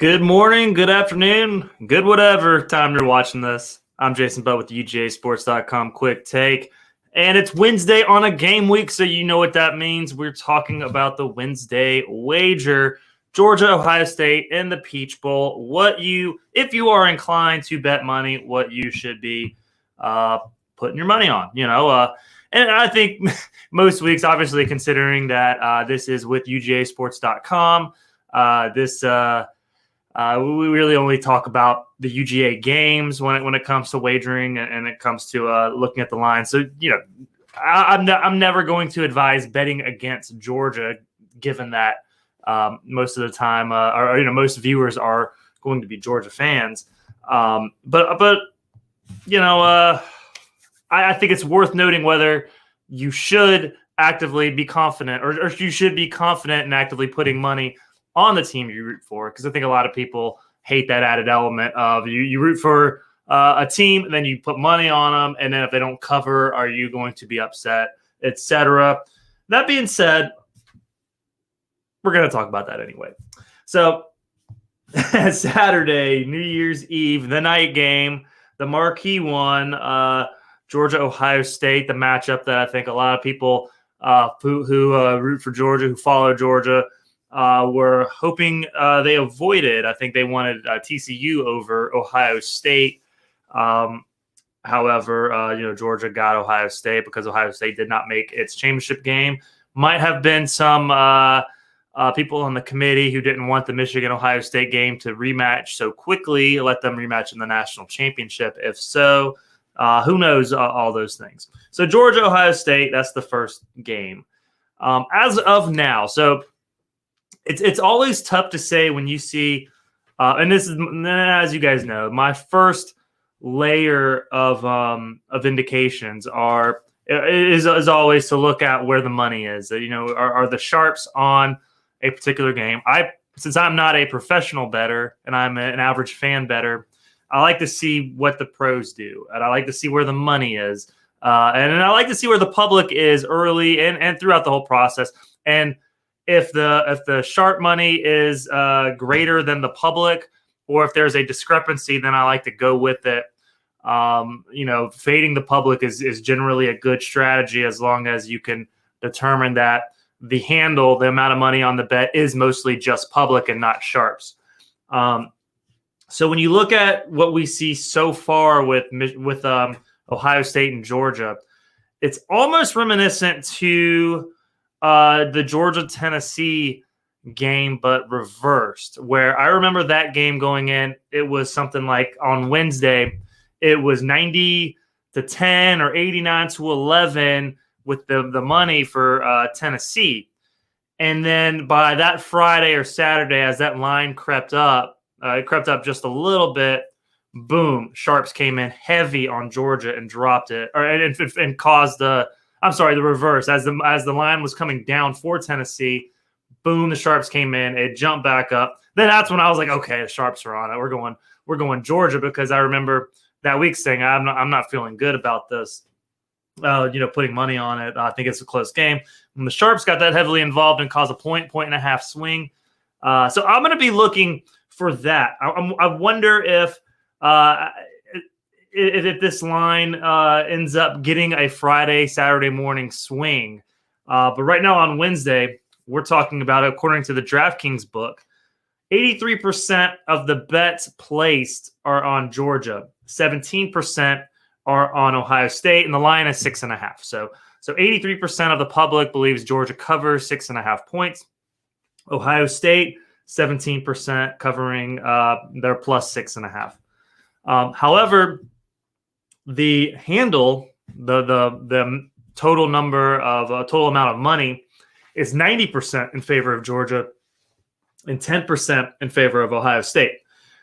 Good morning, good afternoon, good whatever time you're watching this. I'm Jason Butt with UGAsports.com Quick Take. And it's Wednesday on a game week, so you know what that means. We're talking about the Wednesday wager, Georgia, Ohio State, in the Peach Bowl. If you are inclined to bet money, what you should be putting your money on, And I think most weeks, obviously, considering that this is with UGAsports.com, we really only talk about the UGA games when it comes to wagering and it comes to looking at the line. So, I'm never going to advise betting against Georgia, given that most of the time, most viewers are going to be Georgia fans. I think it's worth noting whether you should actively be confident or you should be confident in actively putting money on the team you root for, because I think a lot of people hate that added element of you root for a team, and then you put money on them, and then if they don't cover, are you going to be upset, etc. That being said, we're going to talk about that anyway. So Saturday, New Year's Eve, the night game, the marquee one, Georgia, Ohio State, the matchup that I think a lot of people who root for Georgia, who follow Georgia, were hoping they avoided. I think they wanted TCU over Ohio State. However, Georgia got Ohio State because Ohio State did not make its championship game. Might have been some people on the committee who didn't want the Michigan-Ohio State game to rematch so quickly, let them rematch in the national championship. If so, who knows all those things. So Georgia, Ohio State, that's the first game. As of now, so it's always tough to say when you see, and this is, as you guys know, my first layer of indications is always to look at where the money is. Are the sharps on a particular game? Since I'm not a professional bettor and I'm an average fan bettor, I like to see what the pros do, and I like to see where the money is, and I like to see where the public is early and throughout the whole process. And if the sharp money is greater than the public, or if there's a discrepancy, then I like to go with it. Fading the public is generally a good strategy as long as you can determine that the handle, the amount of money on the bet, is mostly just public and not sharps. So when you look at what we see so far with Ohio State and Georgia, it's almost reminiscent to the Georgia-Tennessee game, but reversed, where I remember that game going in, it was something like on Wednesday, it was 90-10 or 89-11 with the money for Tennessee. And then by that Friday or Saturday, as that line crept up just a little bit, boom, sharps came in heavy on Georgia and dropped it, and caused the reverse. As the line was coming down for Tennessee, boom, the sharps came in. It jumped back up. Then that's when I was like, okay, the sharps are on it. We're going Georgia, because I remember that week saying I'm not feeling good about this. Putting money on it. I think it's a close game. When the sharps got that heavily involved and caused a point and a half swing. So I'm going to be looking for that. I wonder if this line ends up getting a Friday, Saturday morning swing. But right now on Wednesday, we're talking about, according to the DraftKings book, 83% of the bets placed are on Georgia. 17% are on Ohio State, and the line is 6.5. So 83% of the public believes Georgia covers 6.5 points. Ohio State, 17% covering their plus 6.5. However, the handle, the total amount of money, is 90% in favor of Georgia and 10% in favor of Ohio State.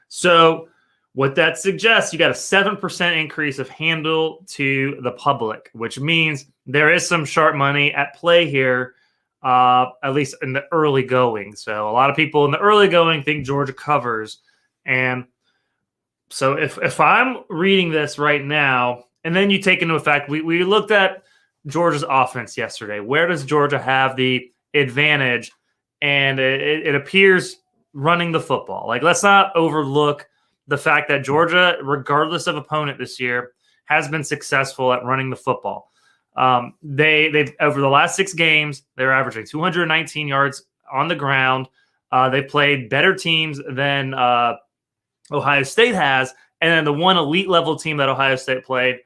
So what that suggests, you got a 7% increase of handle to the public, which means there is some sharp money at play here, at least in the early going. So a lot of people in the early going think Georgia covers. And so if I'm reading this right now, and then you take into effect, we looked at Georgia's offense yesterday. Where does Georgia have the advantage? And it appears running the football. Like, let's not overlook the fact that Georgia, regardless of opponent this year, has been successful at running the football. They've over the last 6 games, they're averaging 219 yards on the ground. They played better teams than Ohio State has, and then the one elite level team that Ohio State played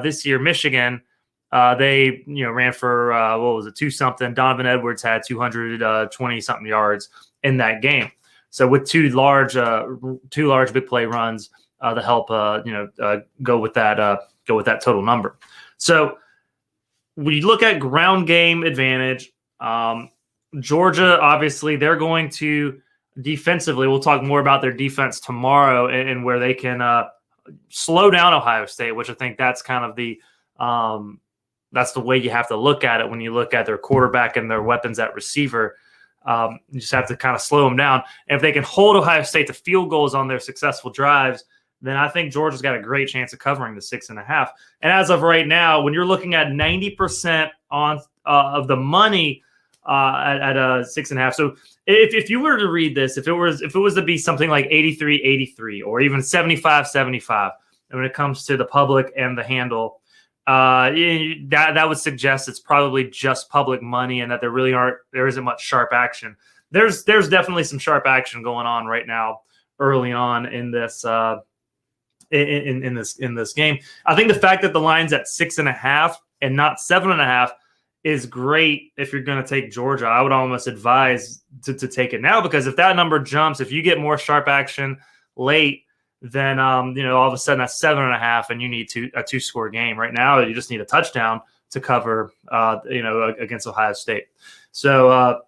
this year, Michigan. They ran for what was it, 2-something. Donovan Edwards had 220 something yards in that game. So with two large big play runs to help go with that total number. So when you look at ground game advantage, Georgia, obviously they're going to defensively. We'll talk more about their defense tomorrow and where they can slow down Ohio State, which I think that's kind of that's the way you have to look at it when you look at their quarterback and their weapons at receiver. You just have to kind of slow them down. And if they can hold Ohio State to field goals on their successful drives, then I think Georgia's got a great chance of covering the 6.5. And as of right now, when you're looking at 90% on of the money at 6.5, so if you were to read this, if it was to be something like 83-83 or even 75-75, and when it comes to the public and the handle, that would suggest it's probably just public money and that there isn't much sharp action. There's definitely some sharp action going on right now early on in this in this game. I think the fact that the line's at 6.5 and not 7.5 is great if you're going to take Georgia. I would almost advise to take it now, because if that number jumps, if you get more sharp action late, then all of a sudden that's 7.5 and you need a 2-score game. Right now you just need a touchdown to cover against Ohio State. So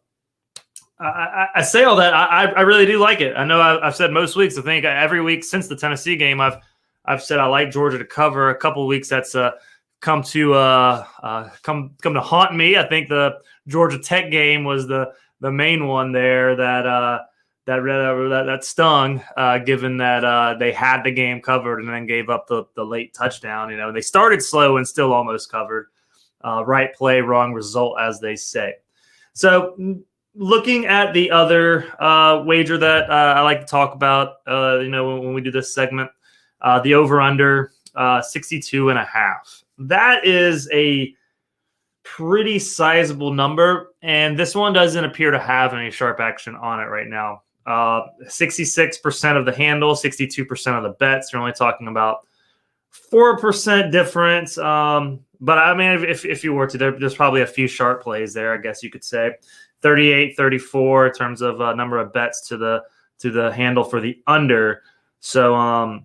I say all that. I really do like it. I know I've said most weeks. I think every week since the Tennessee game, I've said I like Georgia to cover. A couple of weeks that's come to haunt me. I think the Georgia Tech game was the main one there that stung, given that they had the game covered and then gave up the late touchdown. They started slow and still almost covered. Right play, wrong result, as they say. So looking at the other wager that I like to talk about, when we do this segment, the over-under 62.5. That is a pretty sizable number, and this one doesn't appear to have any sharp action on it right now. 66% of the handle, 62% of the bets. You're only talking about 4% difference. But I mean, if you were to, there's probably a few sharp plays there, I guess you could say. 38, 34 in terms of number of bets to the handle for the under. So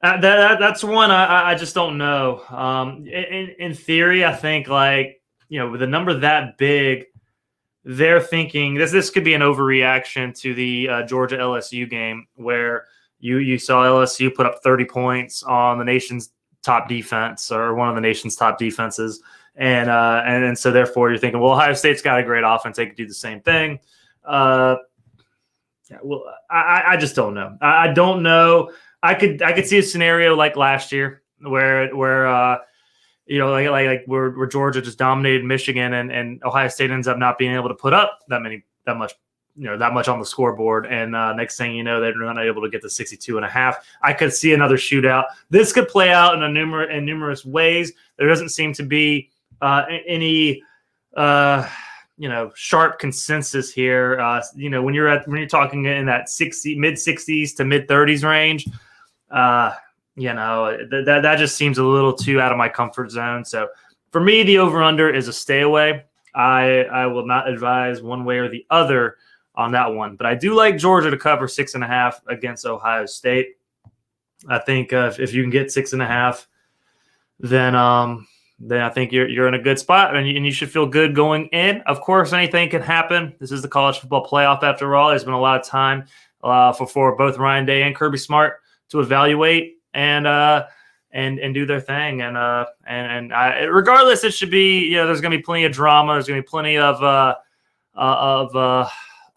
that's one I just don't know. In theory, I think with a number that big, they're thinking this could be an overreaction to the Georgia LSU game, where you saw LSU put up 30 points on the nation's top defense, or one of the nation's top defenses, and so therefore you're thinking, well, Ohio State's got a great offense, they could do the same thing. I just don't know. I don't know. I could see a scenario like last year where Georgia just dominated Michigan and Ohio State ends up not being able to put up that much on the scoreboard. And next thing you know, they're not able to get to 62.5. I could see another shootout. This could play out in numerous ways. There doesn't seem to be any sharp consensus here. When you're talking in that mid 60s to mid 30s range, that just seems a little too out of my comfort zone. So for me, the over-under is a stay away. I will not advise one way or the other on that one, but I do like Georgia to cover 6.5 against Ohio State. I think if you can get 6.5, then I think you're in a good spot, and you should feel good going in. Of course, anything can happen. This is the college football playoff after all. There's been a lot of time for both Ryan Day and Kirby Smart to evaluate and do their thing. And regardless, it should be, there's going to be plenty of drama. There's going to be plenty of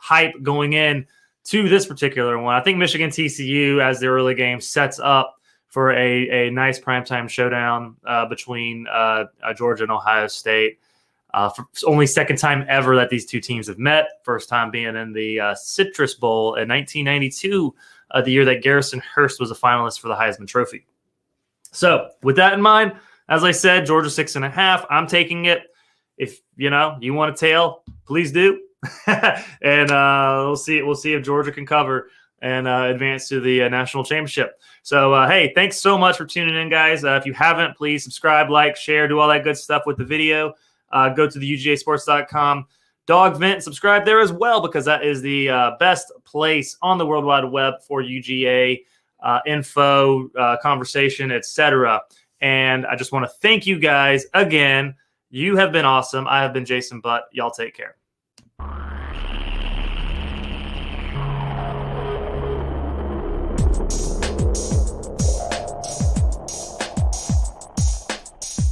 hype going in to this particular one. I think Michigan TCU, as the early game, sets up for a nice primetime showdown between Georgia and Ohio State. Only second time ever that these two teams have met. First time being in the Citrus Bowl in 1992, the year that Garrison Hearst was a finalist for the Heisman Trophy. So with that in mind, as I said, Georgia 6.5. I'm taking it. If you want a tail, please do. And we'll see if Georgia can cover and advance to the national championship. So, hey, thanks so much for tuning in, guys. If you haven't, please subscribe, like, share, do all that good stuff with the video. Go to the UGAsports.com dog vent, subscribe there as well, because that is the best place on the World Wide Web for UGA info, conversation, etc. And I just want to thank you guys again. You have been awesome. I have been Jason Butt. Y'all take care.